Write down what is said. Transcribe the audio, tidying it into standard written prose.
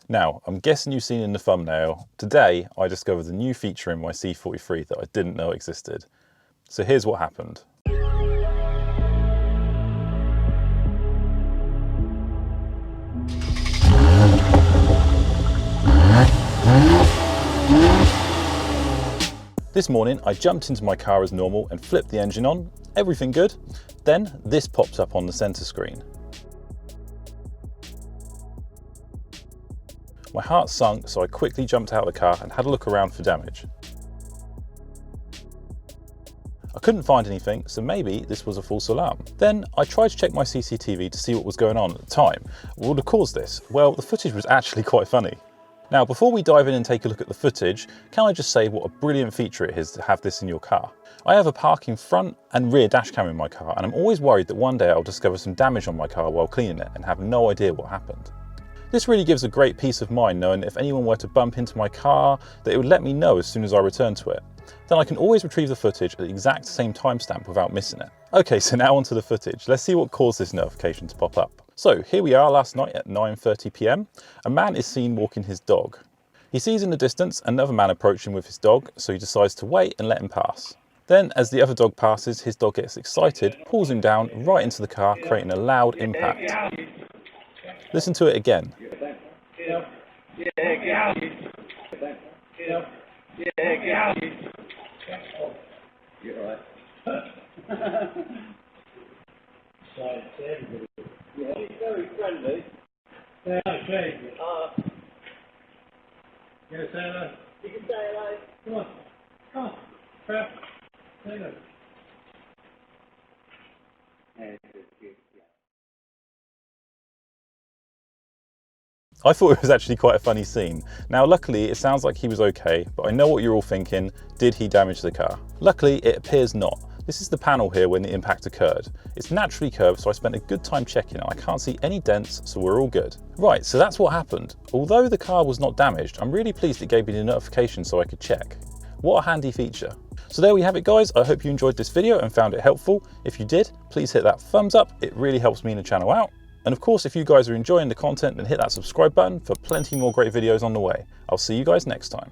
Now, I'm guessing you've seen in the thumbnail, today I discovered a new feature in my C43 that I didn't know existed. So here's what happened. This morning I jumped into my car as normal and flipped the engine on, everything good. Then this pops up on the centre screen. My heart sunk, so I quickly jumped out of the car and had a look around for damage. I couldn't find anything, so maybe this was a false alarm. Then I tried to check my CCTV to see what was going on at the time. What would have caused this? Well, the footage was actually quite funny. Now, before we dive in and take a look at the footage, can I just say what a brilliant feature it is to have this in your car. I have a parking front and rear dash cam in my car, and I'm always worried that one day I'll discover some damage on my car while cleaning it and have no idea what happened. This really gives a great peace of mind knowing that if anyone were to bump into my car, that it would let me know as soon as I return to it. Then I can always retrieve the footage at the exact same timestamp without missing it. Okay, so now onto the footage. Let's see what caused this notification to pop up. So here we are last night at 9:30 p.m. A man is seen walking his dog. He sees in the distance another man approaching with his dog, so he decides to wait and let him pass. Then as the other dog passes, his dog gets excited, pulls him down right into the car, creating a loud impact. Listen to it again. Very friendly. You can say hello. You can say hello. Come on. Come on. Crap. Say hello. I thought it was actually quite a funny scene. Now luckily it sounds like he was okay, but I know what you're all thinking, did he damage the car? Luckily it appears not. This is the panel here when the impact occurred. It's naturally curved, so I spent a good time checking and I can't see any dents, so we're all good. Right, so that's what happened. Although the car was not damaged, I'm really pleased it gave me the notification so I could check. What a handy feature. So there we have it guys, I hope you enjoyed this video and found it helpful. If you did, please hit that thumbs up, it really helps me and the channel out. And of course, if you guys are enjoying the content, then hit that subscribe button for plenty more great videos on the way. I'll see you guys next time.